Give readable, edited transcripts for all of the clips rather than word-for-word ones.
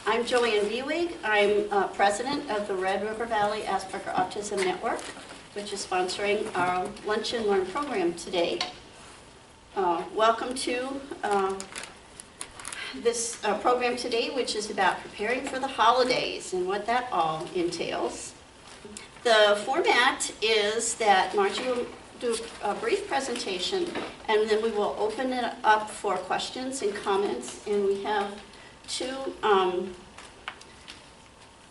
I'm Joanne Viewig. I'm president of the Red River Valley Asperger Autism Network, which is sponsoring our Lunch and Learn program today. Welcome to this program today, which is about preparing for the holidays and what that all entails. The format is that Margie will do a brief presentation, and then we will open it up for questions and comments, and we have two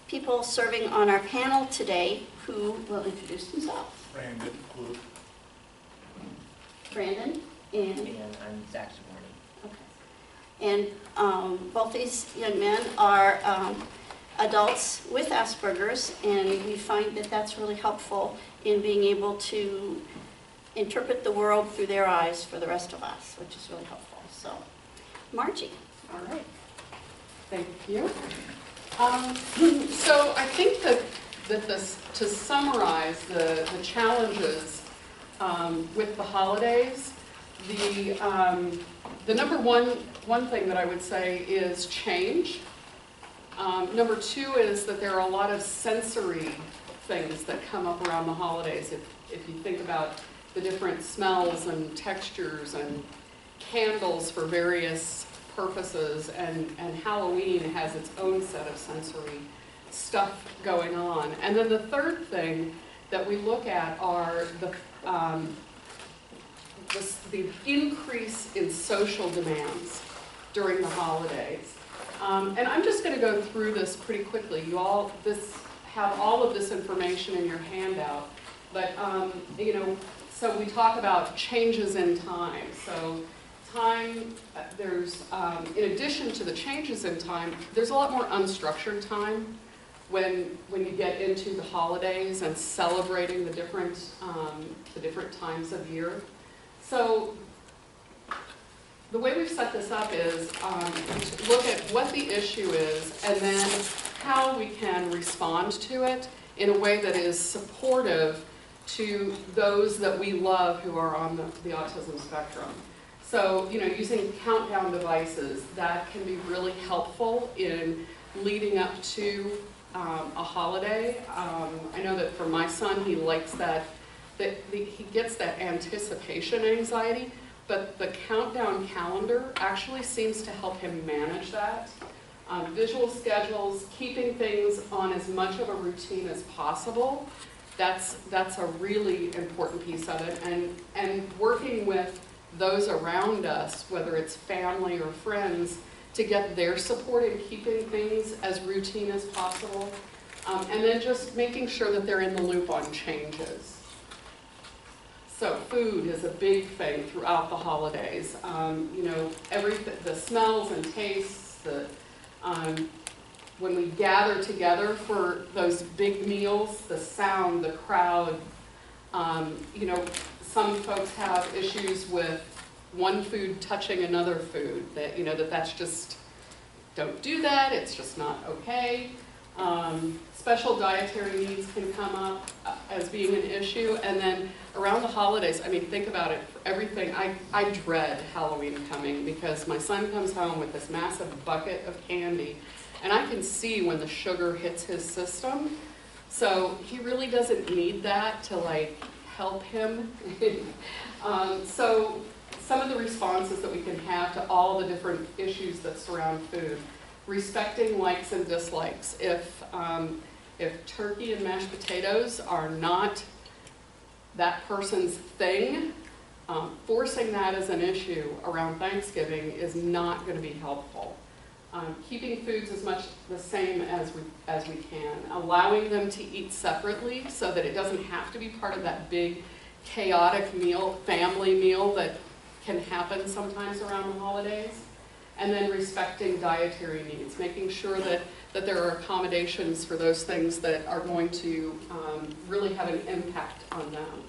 people serving on our panel today who will introduce themselves. Brandon and I'm Zach Morning. Okay. And both these young men are adults with Asperger's, and we find that that's really helpful in being able to interpret the world through their eyes for the rest of us, which is really helpful. So, Margie. All right. Thank you. So I think that to summarize the challenges with the holidays, the number one thing that I would say is change. Number two is that there are a lot of sensory things that come up around the holidays. If you think about the different smells and textures and candles for various purposes, and Halloween has its own set of sensory stuff going on. And then the third thing that we look at are the increase in social demands during the holidays. And I'm just going to go through this pretty quickly. You all have all of this information in your handout, but so we talk about changes in time. So time, there's, in addition to the changes in time, there's a lot more unstructured time when you get into the holidays and celebrating the different times of year. So the way we've set this up is to look at what the issue is and then how we can respond to it in a way that is supportive to those that we love who are on the autism spectrum. So, using countdown devices, that can be really helpful in leading up to a holiday. I know that for my son, he likes that he gets that anticipation anxiety, but the countdown calendar actually seems to help him manage that. Visual schedules, keeping things on as much of a routine as possible, that's a really important piece of it. And working with those around us, whether it's family or friends, to get their support in keeping things as routine as possible. And then just making sure that they're in the loop on changes. So food is a big thing throughout the holidays. Everything, the smells and tastes, when we gather together for those big meals, the sound, the crowd. Some folks have issues with one food touching another food. That's just, don't do that. It's just not okay. Special dietary needs can come up as being an issue. And then around the holidays, think about it, for everything. I dread Halloween coming because my son comes home with this massive bucket of candy, and I can see when the sugar hits his system. So he really doesn't need that to help him. So some of the responses that we can have to all the different issues that surround food. Respecting likes and dislikes. If turkey and mashed potatoes are not that person's thing, forcing that as an issue around Thanksgiving is not going to be helpful. Keeping foods as much the same as we can. Allowing them to eat separately so that it doesn't have to be part of that big chaotic meal, family meal that can happen sometimes around the holidays. And then respecting dietary needs, making sure that there are accommodations for those things that are going to really have an impact on them.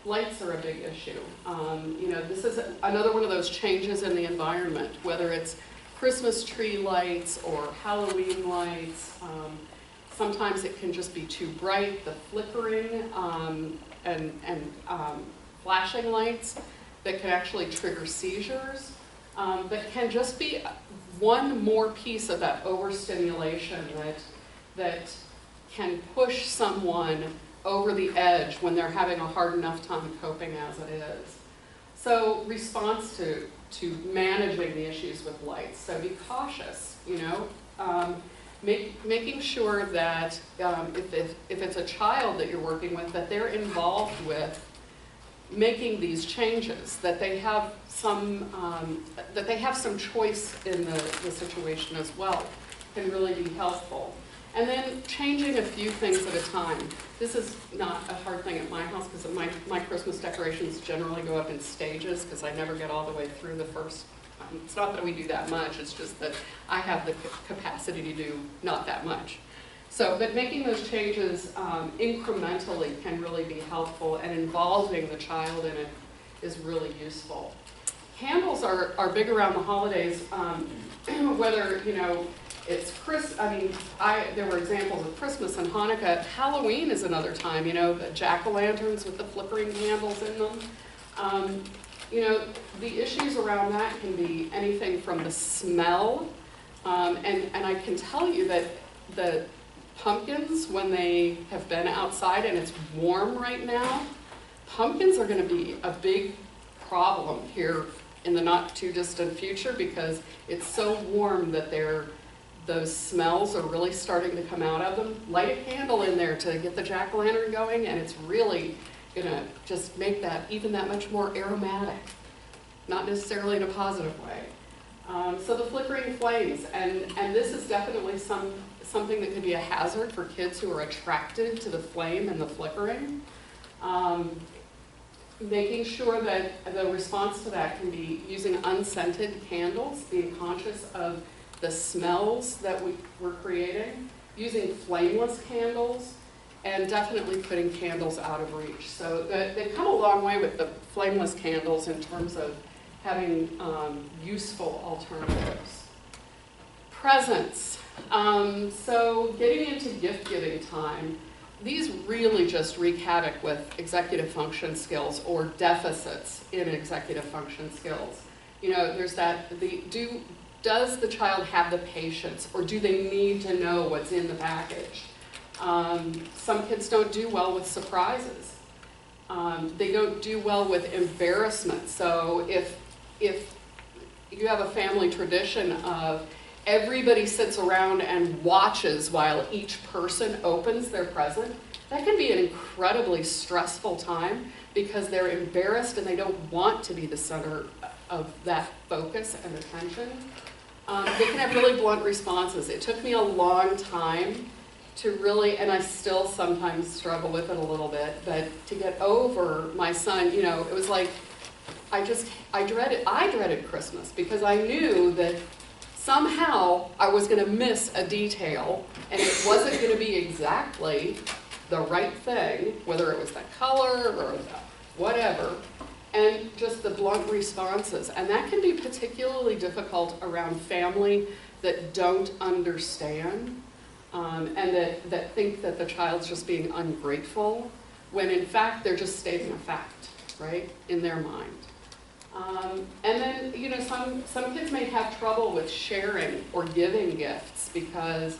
Lights are a big issue. This is another one of those changes in the environment, whether it's Christmas tree lights or Halloween lights. Sometimes it can just be too bright, the flickering and flashing lights that can actually trigger seizures, that can just be one more piece of that overstimulation that can push someone over the edge when they're having a hard enough time coping as it is. So response to managing the issues with lights. So be cautious, you know. Making sure that if it's a child that you're working with, that they're involved with making these changes, that they have some choice in the situation as well, can really be helpful. And then changing a few things at a time. This is not a hard thing at my house because my Christmas decorations generally go up in stages because I never get all the way through the first. It's not that we do that much, it's just that I have the capacity to do not that much. So, but making those changes incrementally can really be helpful, and involving the child in it is really useful. Candles are big around the holidays, whether, you know, it's there were examples of Christmas and Hanukkah. Halloween is another time, you know, the jack-o'-lanterns with the flickering candles in them. You know, the issues around that can be anything from the smell, and I can tell you that the pumpkins, when they have been outside and it's warm right now, pumpkins are going to be a big problem here in the not too distant future because it's so warm that those smells are really starting to come out of them. Light a candle in there to get the jack-o'-lantern going, and it's really gonna just make that even that much more aromatic, not necessarily in a positive way. So the flickering flames, and this is definitely something that could be a hazard for kids who are attracted to the flame and the flickering. Making sure that the response to that can be using unscented candles, being conscious of the smells that we're creating, using flameless candles, and definitely putting candles out of reach. So they've come a long way with the flameless candles in terms of having useful alternatives. Presents. So getting into gift-giving time, these really just wreak havoc with executive function skills or deficits in executive function skills. You know, there's that, does the child have the patience, or do they need to know what's in the package? Some kids don't do well with surprises. They don't do well with embarrassment. So if you have a family tradition of everybody sits around and watches while each person opens their present, that can be an incredibly stressful time because they're embarrassed and they don't want to be the center of that focus and attention. They can have really blunt responses. It took me a long time to really, and I still sometimes struggle with it a little bit, but to get over my son, you know, it was like, I dreaded Christmas because I knew that somehow I was going to miss a detail and it wasn't going to be exactly the right thing, whether it was the color or the whatever, and just the blunt responses. And that can be particularly difficult around family that don't understand and that think that the child's just being ungrateful, when in fact they're just stating a fact, right, in their mind. And then, you know, some kids may have trouble with sharing or giving gifts because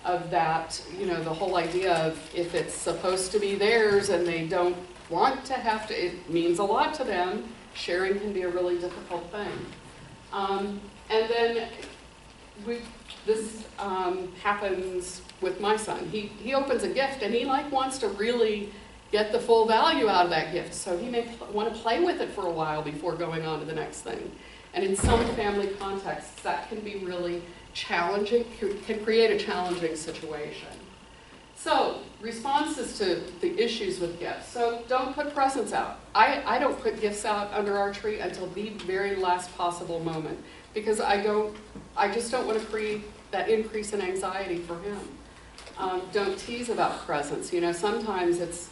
of that, you know, the whole idea of if it's supposed to be theirs and they don't want to have to, it means a lot to them, sharing can be a really difficult thing. And then this happens with my son. He opens a gift and he wants to really get the full value out of that gift. So he may want to play with it for a while before going on to the next thing. And in some family contexts, that can be really challenging, can create a challenging situation. So, responses to the issues with gifts. So don't put presents out. I don't put gifts out under our tree until the very last possible moment because I just don't want to create that increase in anxiety for him. Don't tease about presents. You know, sometimes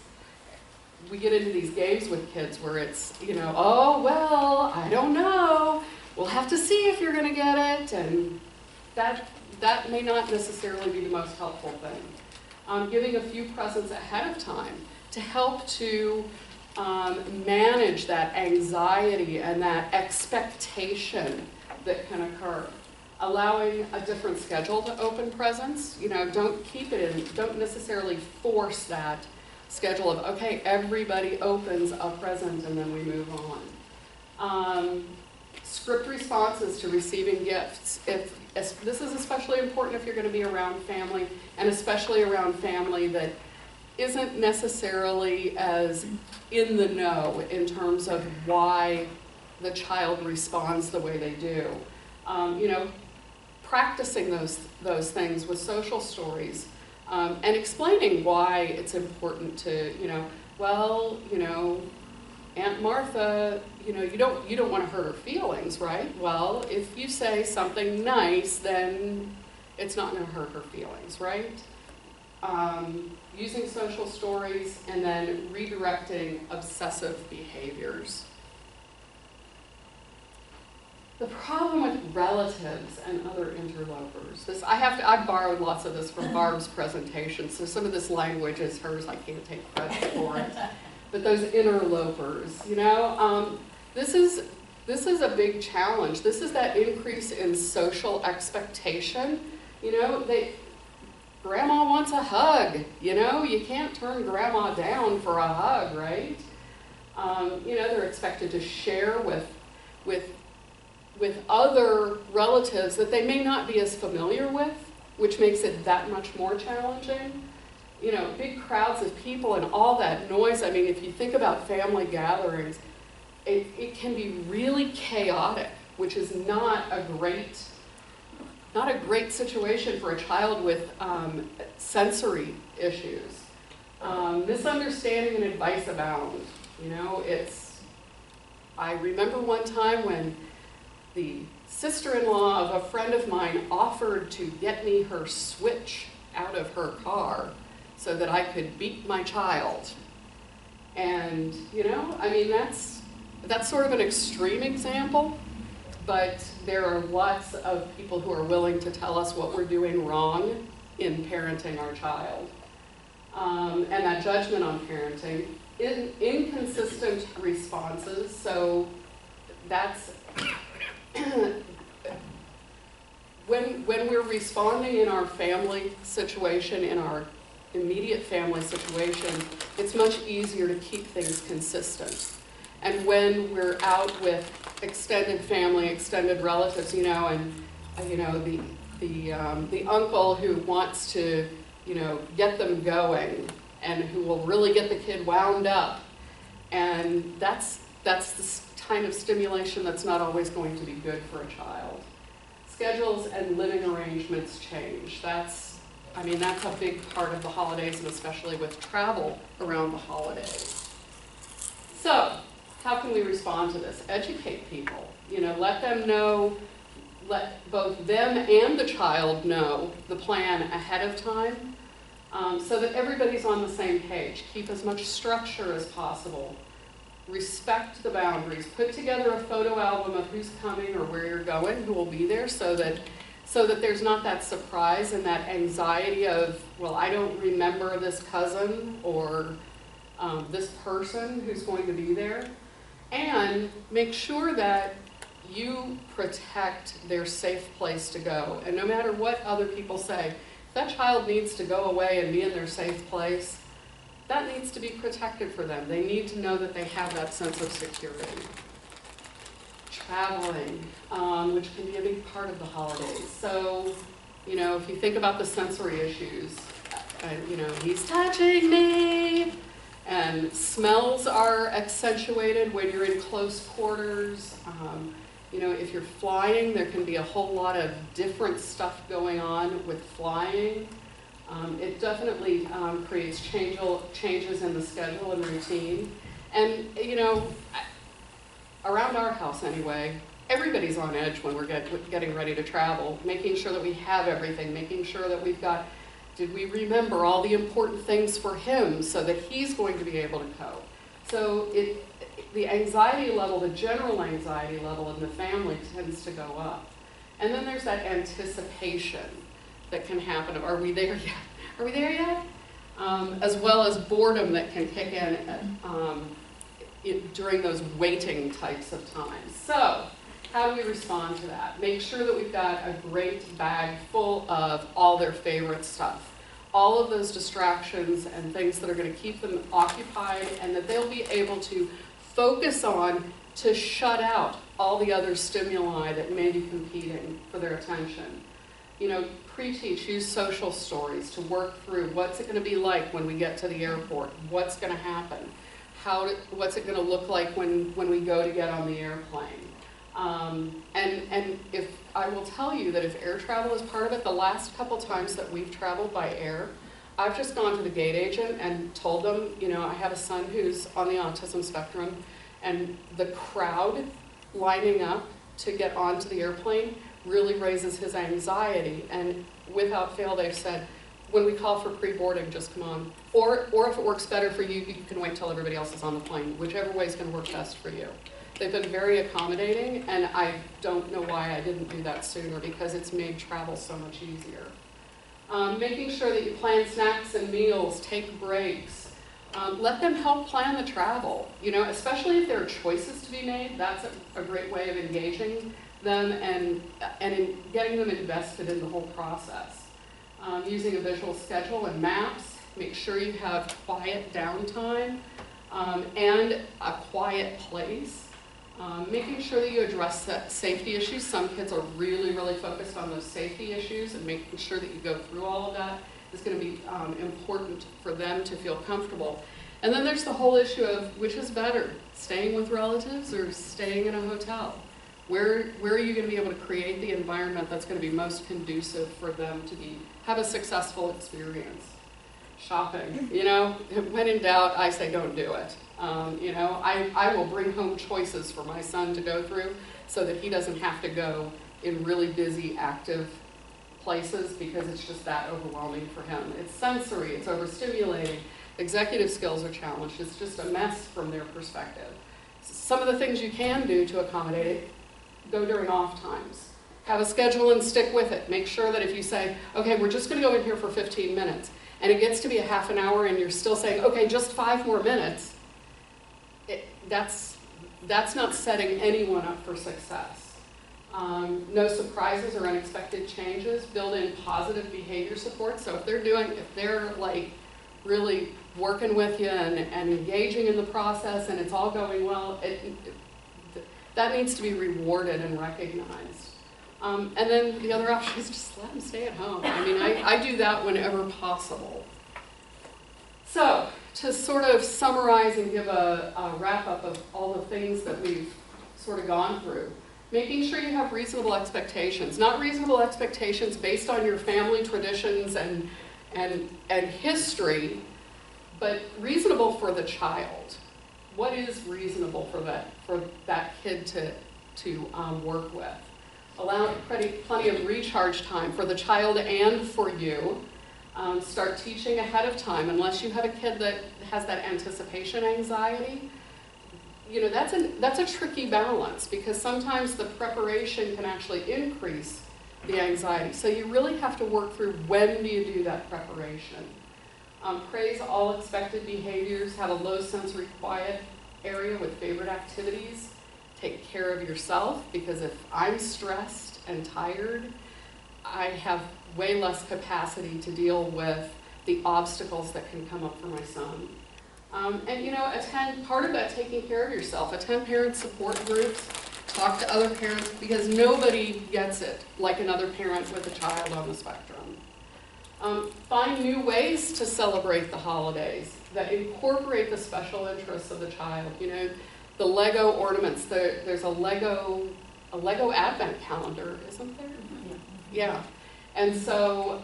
we get into these games with kids where it's, you know, oh, well, I don't know. We'll have to see if you're going to get it. And that may not necessarily be the most helpful thing. Giving a few presents ahead of time to help to manage that anxiety and that expectation that can occur. allowing a different schedule to open presents. You know, don't necessarily force that schedule of, okay, everybody opens a present and then we move on. Script responses to receiving gifts. This is especially important if you're going to be around family, and especially around family that isn't necessarily as in the know in terms of why the child responds the way they do. You know, practicing those things with social stories, and explaining why it's important to, you know, well, you know, Aunt Martha, you know, you don't want to hurt her feelings, right? Well, if you say something nice, then it's not going to hurt her feelings, right? Using social stories, and then redirecting obsessive behaviors. The problem with relatives and other interlopers. I borrowed lots of this from Barb's presentation, so some of this language is hers. I can't take credit for it. But those interlopers, you know, this is a big challenge. This is that increase in social expectation. You know, Grandma wants a hug. You know, you can't turn Grandma down for a hug, right? You know, they're expected to share with other relatives that they may not be as familiar with, which makes it that much more challenging. You know, big crowds of people and all that noise. I mean, if you think about family gatherings, it can be really chaotic, which is not a great situation for a child with sensory issues. Misunderstanding and advice abound. You know, I remember one time when the sister-in-law of a friend of mine offered to get me her switch out of her car so that I could beat my child. And, you know, I mean, that's sort of an extreme example, but there are lots of people who are willing to tell us what we're doing wrong in parenting our child. And that judgment on parenting, inconsistent responses, so that's when we're responding in our family situation, in our immediate family situation, it's much easier to keep things consistent. And when we're out with extended family, extended relatives, you know, and you know, the uncle who wants to, you know, get them going and who will really get the kid wound up, and that's the kind of stimulation that's not always going to be good for a child. Schedules and living arrangements change. That's a big part of the holidays, and especially with travel around the holidays. So, how can we respond to this? Educate people. You know, let them know, let both them and the child know the plan ahead of time, so that everybody's on the same page. Keep as much structure as possible. Respect the boundaries. Put together a photo album of who's coming or where you're going, who will be there, so that there's not that surprise and that anxiety of, well, I don't remember this cousin or this person who's going to be there. And make sure that you protect their safe place to go. And no matter what other people say, if that child needs to go away and be in their safe place, that needs to be protected for them. They need to know that they have that sense of security. Traveling, which can be a big part of the holidays. So, you know, if you think about the sensory issues, you know, he's touching me, and smells are accentuated when you're in close quarters. You know, if you're flying, there can be a whole lot of different stuff going on with flying. It definitely creates changes in the schedule and routine. And, you know, around our house anyway, everybody's on edge when we're getting ready to travel, making sure that we have everything, making sure that we've got, did we remember all the important things for him so that he's going to be able to cope? So the anxiety level, the general anxiety level in the family tends to go up. And then there's that anticipation that can happen of, are we there yet? Are we there yet? As well as boredom that can kick in during those waiting types of times. So, How do we respond to that? Make sure that we've got a great bag full of all their favorite stuff. All of those distractions and things that are going to keep them occupied and that they'll be able to focus on to shut out all the other stimuli that may be competing for their attention. You know, pre-teach, use social stories to work through what's it going to be like when we get to the airport, what's going to happen, what's it going to look like when we go to get on the airplane. And if I will tell you that if air travel is part of it, the last couple times that we've traveled by air, I've just gone to the gate agent and told them, you know, I have a son who's on the autism spectrum, and the crowd lining up to get onto the airplane really raises his anxiety. And without fail, they've said, when we call for pre-boarding, just come on. Or if it works better for you, you can wait till everybody else is on the plane, whichever way is going to work best for you. They've been very accommodating, and I don't know why I didn't do that sooner, because it's made travel so much easier. Making sure that you plan snacks and meals, take breaks. Let them help plan the travel, you know, especially if there are choices to be made. That's a great way of engaging them and in getting them invested in the whole process. Using a visual schedule and maps. Make sure you have quiet downtime and a quiet place. Making sure that you address safety issues. Some kids are really, really focused on those safety issues, and making sure that you go through all of that is going to be important for them to feel comfortable. And then there's the whole issue of which is better, staying with relatives or staying in a hotel? Where are you going to be able to create the environment that's going to be most conducive for them to have a successful experience? Shopping, you know, when in doubt, I say don't do it. You know, I will bring home choices for my son to go through so that he doesn't have to go in really busy, active places because it's just that overwhelming for him. It's sensory, it's overstimulating, executive skills are challenged, it's just a mess from their perspective. Some of the things you can do to accommodate it, go during off times. Have a schedule and stick with it. Make sure that if you say, okay, we're just going to go in here for 15 minutes, and it gets to be a half an hour and you're still saying, okay, just 5 more minutes, that's not setting anyone up for success. No surprises or unexpected changes. Build in positive behavior support. So if they're like really working with you and engaging in the process and it's all going well, that needs to be rewarded and recognized. And then the other option is just let them stay at home. I mean, I do that whenever possible. So, to sort of summarize and give a wrap-up of all the things that we've sort of gone through, making sure you have reasonable expectations. Not reasonable expectations based on your family traditions and history, but reasonable for the child. What is reasonable for that kid to work with? Allow plenty of recharge time for the child and for you. Start teaching ahead of time. Unless you have a kid that has that anticipation anxiety, you know, that's a tricky balance because sometimes the preparation can actually increase the anxiety. So you really have to work through when do you do that preparation. Praise all expected behaviors. Have a low sensory quiet area with favorite activities. Take care of yourself because if I'm stressed and tired, I have way less capacity to deal with the obstacles that can come up for my son. And you know, part of that taking care of yourself. Attend parent support groups, talk to other parents because nobody gets it like another parent with a child on the spectrum. Find new ways to celebrate the holidays that incorporate the special interests of the child. You know, the Lego ornaments, there's a Lego Advent calendar, isn't there? Yeah. And so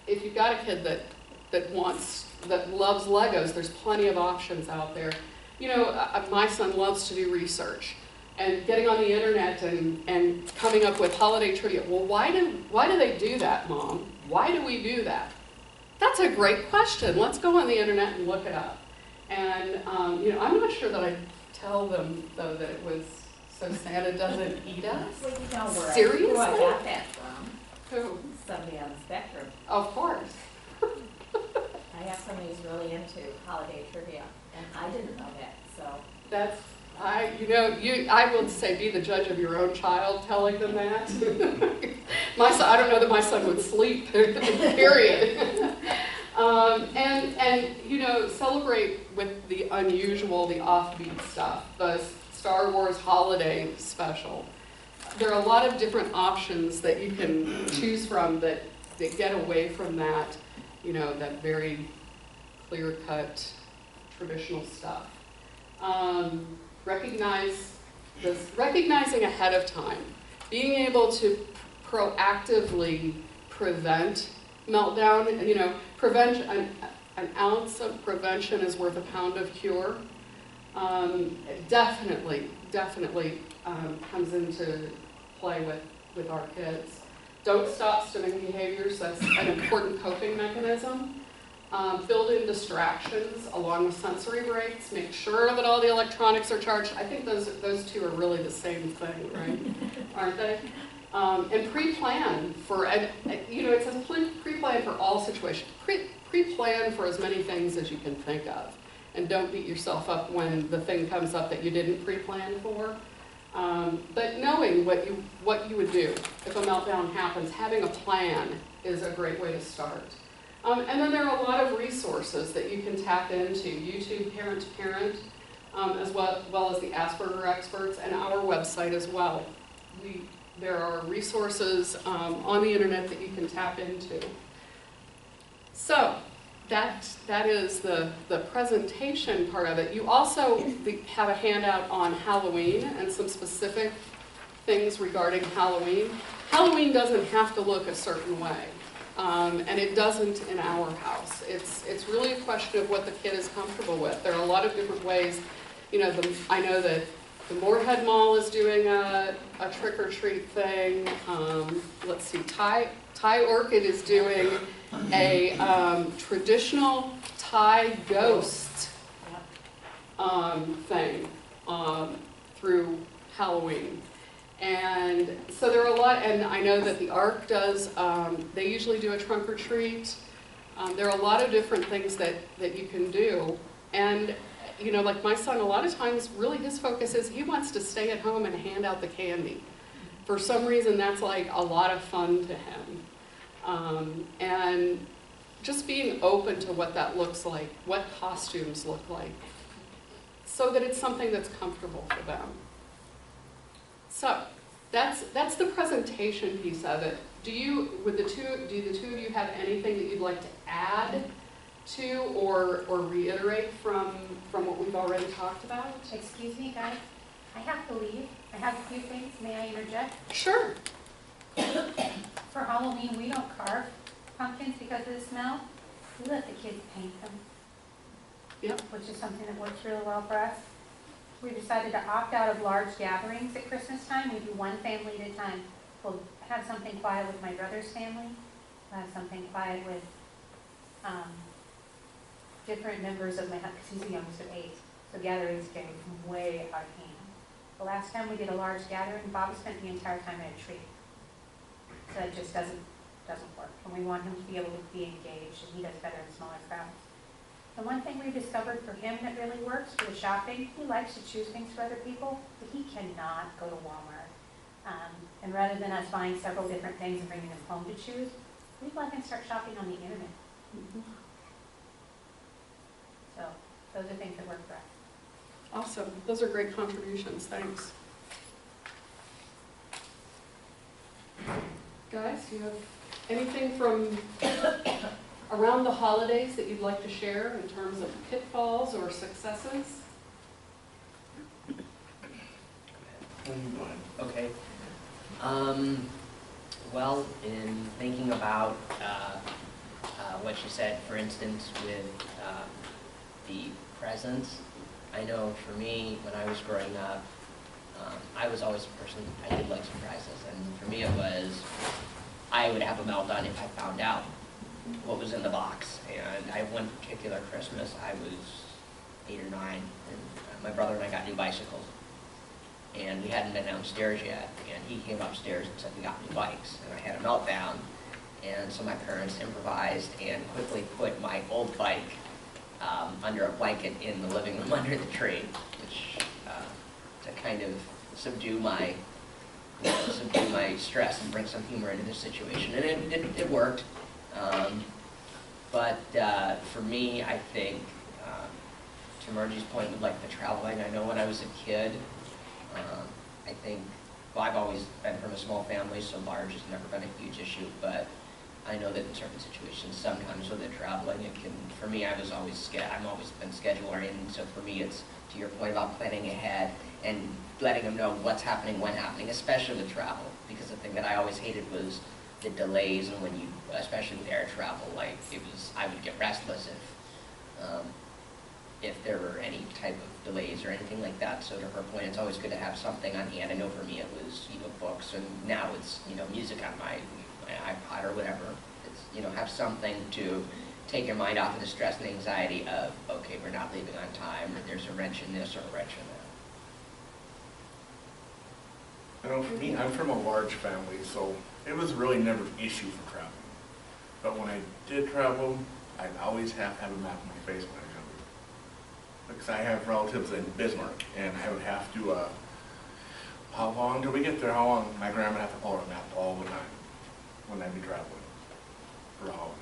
if you've got a kid that loves Legos, there's plenty of options out there. You know, my son loves to do research and getting on the internet and coming up with holiday trivia. Well, why do they do that, Mom? Why do we do that? That's a great question. Let's go on the internet and look it up. And you know, I'm not sure that I tell them though that it was so Santa doesn't eat us. Well, you know Seriously? who I got that from. Who? Somebody on the spectrum. Of course. I have somebody who's really into holiday trivia, and I didn't know that, so. I would say be the judge of your own child, telling them that. My son, I don't know that my son would sleep, period. And celebrate with the unusual, the offbeat stuff, the Star Wars holiday special. There are a lot of different options that you can choose from that get away from that, that very clear-cut traditional stuff. Recognizing ahead of time, being able to proactively prevent meltdown. An ounce of prevention is worth a pound of cure. It definitely comes into play with our kids. Don't stop stimming behaviors. That's an important coping mechanism. Build in distractions along with sensory breaks. Make sure that all the electronics are charged. I think those two are really the same thing, right? Aren't they? And pre-plan for, it says pre-plan for all situations. Pre-plan for as many things as you can think of. And don't beat yourself up when the thing comes up that you didn't pre-plan for. But knowing what you would do if a meltdown happens, having a plan is a great way to start. And then there are a lot of resources that you can tap into. YouTube Parent to Parent, as well as the Asperger experts, and our website as well. There are resources on the internet that you can tap into. So that is the presentation part of it. You also have a handout on Halloween and some specific things regarding Halloween. Halloween doesn't have to look a certain way. And it doesn't in our house. It's really a question of what the kid is comfortable with. There are a lot of different ways. I know that the Moorhead Mall is doing a trick-or-treat thing. Let's see, Thai Orchid is doing a traditional Thai ghost thing through Halloween. And so there are a lot, and I know that the ARC does, they usually do a trunk or treat. There are a lot of different things that you can do. And, like my son, a lot of times, really his focus is he wants to stay at home and hand out the candy. For some reason, that's like a lot of fun to him. And just being open to what that looks like, what costumes look like, so that it's something that's comfortable for them. So that's the presentation piece of it. Do the two of you have anything that you'd like to add to or reiterate from what we've already talked about? Excuse me, guys. I have to leave. I have a few things. May I interject? Sure. For Halloween, we don't carve pumpkins because of the smell. We let the kids paint them. Yep. Which is something that works really well for us. We decided to opt out of large gatherings at Christmas time. We do one family at a time. We'll have something quiet with my brother's family. We'll have something quiet with different members of my husband, because he's the youngest of 8. So gatherings get way out of hand. The last time we did a large gathering, Bobby spent the entire time at a tree. So it just doesn't work. And we want him to be able to be engaged, and he does better in smaller crowds. The one thing we discovered for him that really works for the shopping, he likes to choose things for other people, but he cannot go to Walmart. And rather than us buying several different things and bringing them home to choose, we'd like him to start shopping on the internet. Mm-hmm. So those are things that work for us. Awesome. Those are great contributions. Thanks. Guys, do you have anything from around the holidays that you'd like to share in terms of pitfalls or successes? Okay. Well, in thinking about what you said, for instance, with the presents, I know for me, when I was growing up, I was always a person, I did like surprises, and for me it was, I would have a meltdown if I found out what was in the box. And one particular Christmas, I was 8 or 9, and my brother and I got new bicycles. And we hadn't been downstairs yet, and he came upstairs and said, we got new bikes. And I had a meltdown, and so my parents improvised and quickly put my old bike under a blanket in the living room under the tree, which to kind of subdue my stress and bring some humor into the situation, and it worked. But for me, I think, to Margie's point with like the traveling, I know when I was a kid, I think, well, I've always been from a small family, so large has never been a huge issue, but I know that in certain situations, sometimes with the traveling, it can, for me, I've always been schedule oriented, so for me, it's to your point about planning ahead and letting them know what's happening, when happening, especially with travel, because the thing that I always hated was the delays, and when you, especially with air travel, like, I would get restless if there were any type of delays or anything like that. So to her point, it's always good to have something on hand. I know for me it was, books, and now it's, music on my iPod or whatever. It's, have something to take your mind off of the stress and anxiety of, okay, we're not leaving on time, or there's a wrench in this or a wrench in that. I know for me, I'm from a large family, so it was really never an issue for traveling. But when I did travel, I'd always have to have a map on my face when I traveled. Because I have relatives in Bismarck, and I would have to, how long do we get there? How long? My grandma would have to pull out a map all the time when I'd be traveling for the holidays.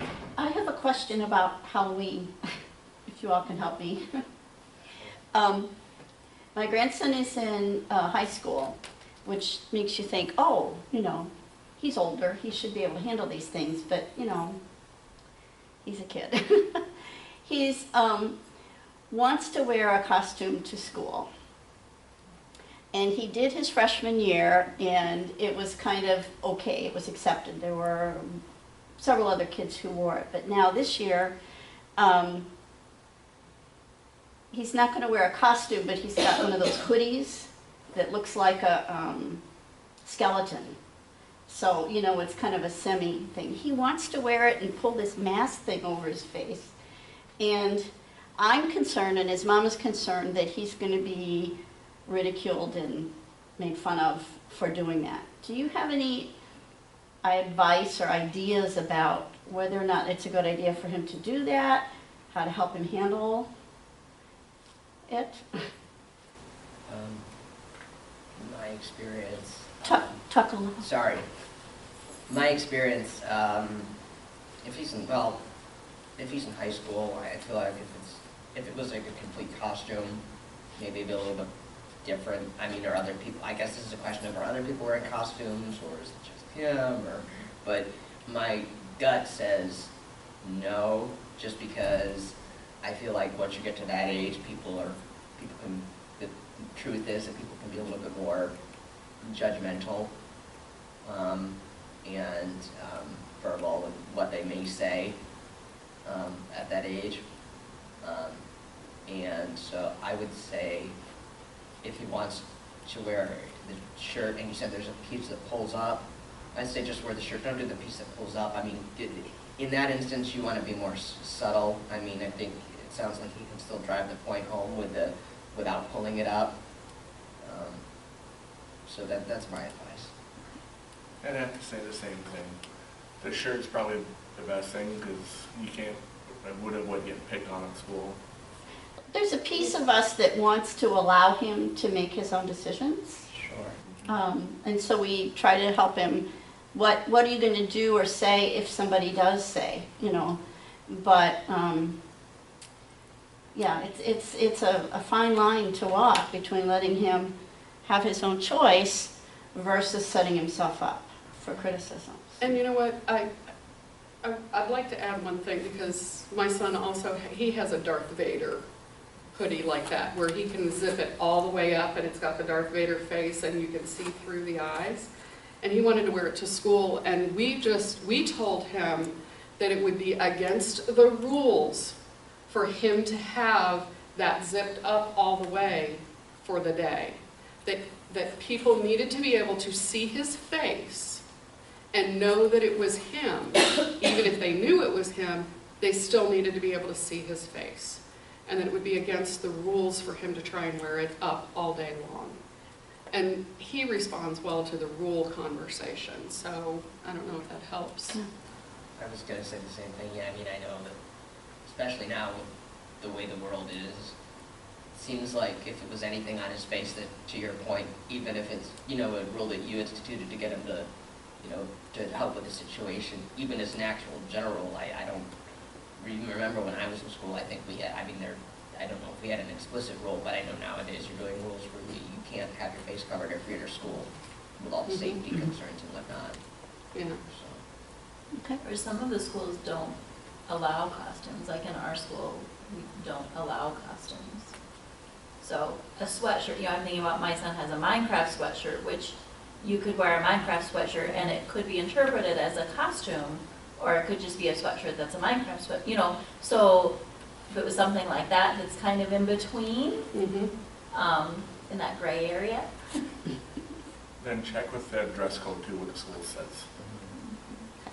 Yeah. I have a question about Halloween, if you all can help me. My grandson is in high school, which makes you think, oh, he's older, he should be able to handle these things, but, he's a kid. He's wants to wear a costume to school. And he did his freshman year, and it was kind of okay, it was accepted. There were several other kids who wore it, but now this year, he's not going to wear a costume, but he's got one of those hoodies that looks like a skeleton. So, it's kind of a semi thing. He wants to wear it and pull this mask thing over his face. And I'm concerned, and his mom is concerned, that he's going to be ridiculed and made fun of for doing that. Do you have any advice or ideas about whether or not it's a good idea for him to do that, how to help him handle it? My experience. Talk a little. Sorry. My experience, if he's in high school, I feel like if it was like a complete costume, maybe it'd be a little bit different. I mean, are other people, I guess this is a question of, are other people wearing costumes, or is it just him, but my gut says no, just because I feel like once you get to that age, the truth is that people can be a little bit more judgmental and verbal in what they may say at that age. And so I would say if he wants to wear the shirt, and you said there's a piece that pulls up, I'd say just wear the shirt, don't do the piece that pulls up. I mean, in that instance, you want to be more subtle. I mean, I think it sounds like he can still drive the point home without pulling it up. So that's my advice. I'd have to say the same thing. The shirt's probably the best thing, because you can't, would get picked on at school. There's a piece of us that wants to allow him to make his own decisions. Sure. And so we try to help him. What are you going to do or say if somebody does say, But yeah, it's a fine line to walk between letting him have his own choice versus setting himself up for criticism. And you know what, I'd like to add one thing, because my son also, he has a Darth Vader hoodie like that, where he can zip it all the way up and it's got the Darth Vader face and you can see through the eyes. And he wanted to wear it to school, and we told him that it would be against the rules for him to have that zipped up all the way for the day. That people needed to be able to see his face and know that it was him. Even if they knew it was him, they still needed to be able to see his face. And that it would be against the rules for him to try and wear it up all day long. And he responds well to the rule conversation, so I don't know if that helps. I was going to say the same thing. Yeah, I mean, I know that especially now with the way the world is, seems like if it was anything on his face that, to your point, even if it's, you know, a rule that you instituted to get him to, you know, to help with the situation, even as an actual general, I don't even remember when I was in school, I think we had, I mean, I don't know if we had an explicit rule, but I know nowadays you're doing rules where you can't have your face covered if you're in your school with all the safety concerns and whatnot. Yeah. So. Okay. Or some of the schools don't allow costumes, like in our school, we don't allow costumes. So a sweatshirt, you know, I'm thinking about my son has a Minecraft sweatshirt, which you could wear a Minecraft sweatshirt and it could be interpreted as a costume, or it could just be a sweatshirt that's a Minecraft sweatshirt, you know. So if it was something like that, that's kind of in between, in that gray area. Then check with the dress code too, what the school says.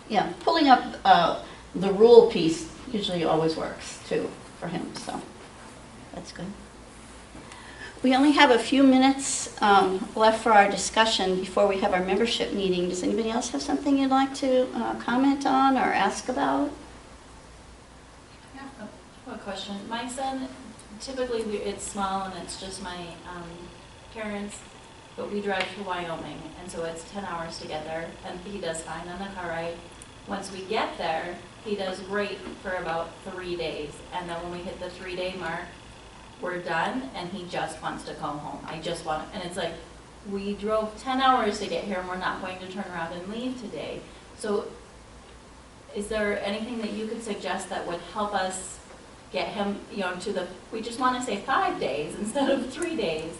Yeah, pulling up the rule piece usually always works too for him, so that's good. We only have a few minutes left for our discussion before we have our membership meeting. Does anybody else have something you'd like to comment on or ask about? Yeah, a question. My son, typically it's small and it's just my parents, but we drive to Wyoming, and so it's 10 hours to get there, and he does fine on the car ride. Once we get there, he does great for about 3 days, and then when we hit the 3-day mark, we're done, and he just wants to come home. I just want, and it's like, we drove 10 hours to get here, and we're not going to turn around and leave today. So is there anything that you could suggest that would help us get him, you know, to the, we just want to say 5 days instead of 3 days.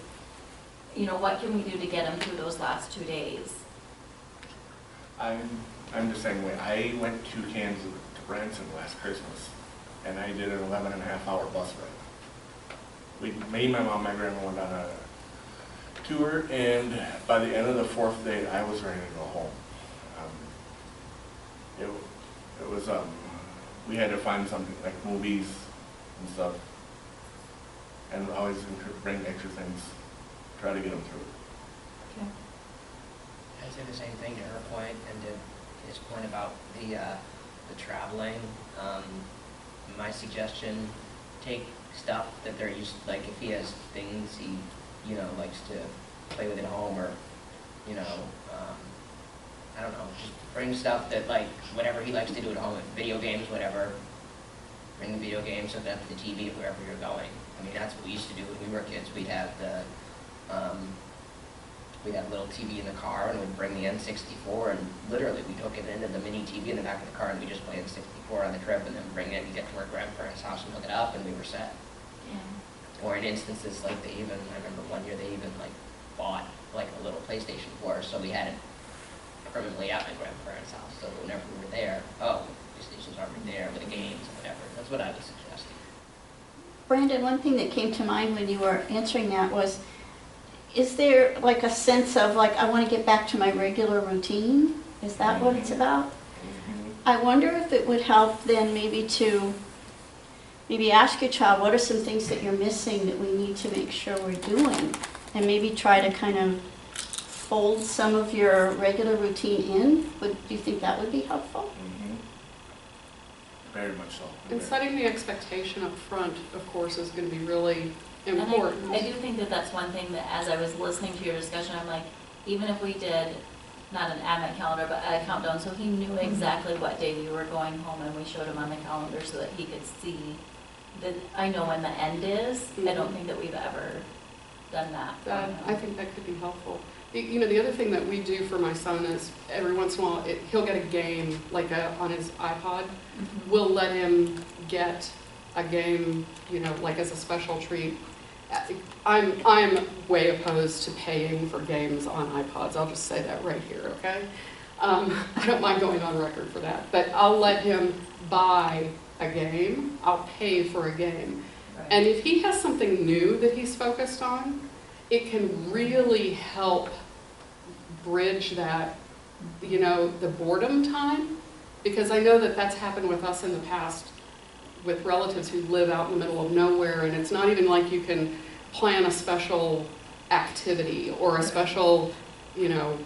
You know, what can we do to get him through those last 2 days? I'm the same way. I went to Kansas to Branson last Christmas, and I did an 11.5-hour bus ride. Me, my mom, my grandma went on a tour, and by the end of the 4th day, I was ready to go home. It was, we had to find something like movies and stuff, and always bring extra things, try to get them through. Okay. I say the same thing to her point and to his point about the traveling. My suggestion, take stuff that they're used, like if he has things he, you know, likes to play with at home, or, you know, I don't know, just bring stuff that, like, whatever he likes to do at home, video games, whatever, bring the video games, so that the TV wherever you're going. I mean, that's what we used to do when we were kids. We'd have a little TV in the car, and we'd bring the N64, and literally we took it into the mini TV in the back of the car, and we just play N64 on the trip, and then bring it and get to our grandparents' house and hook it up, and we were set. Yeah. Or in instances like I remember one year they even like bought like a little PlayStation for us, so we had it permanently at my grandparents' house, so whenever we were there, oh, PlayStation's already there with the games and whatever. That's what I was suggesting. Brandon, one thing that came to mind when you were answering that was, is there like a sense of like, I want to get back to my regular routine? Is that what it's about? I wonder if it would help then maybe to ask your child, what are some things that you're missing that we need to make sure we're doing? And maybe try to kind of fold some of your regular routine in. Do you think that would be helpful? Very much so. And setting the expectation up front, of course, is going to be really important. And I do think that that's one thing that as I was listening to your discussion, I'm like, even if we did not an advent calendar, but a countdown, so he knew exactly what day we were going home, and we showed him on the calendar so that he could see that I know when the end is. I don't think that we've ever done that. I think that could be helpful. You know, the other thing that we do for my son is every once in a while, he'll get a game like on his iPod. We'll let him get a game, you know, like as a special treat. I'm way opposed to paying for games on iPods. I'll just say that right here, okay? I don't mind going on record for that, but I'll let him buy a game. I'll pay for a game. Right. And if he has something new that he's focused on, it can really help bridge that, you know, the boredom time. Because I know that that's happened with us in the past with relatives who live out in the middle of nowhere, and it's not even like you can plan a special activity or a special, you know,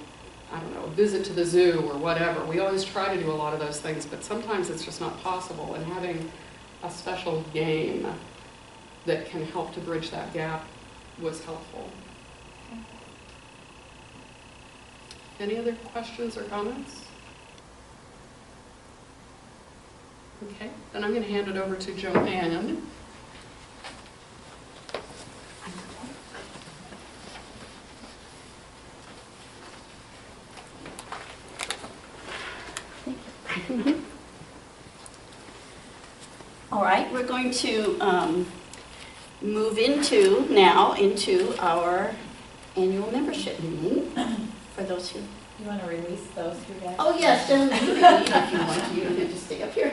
I don't know, visit to the zoo or whatever. We always try to do a lot of those things, but sometimes it's just not possible. And having a special game that can help to bridge that gap was helpful. Any other questions or comments? Okay, then I'm going to hand it over to Joanne. All right, we're going to move into our annual membership meeting. For those who, You want to release those two guys? oh yes, gentlemen, you can leave if you want to. You don't have to stay up here.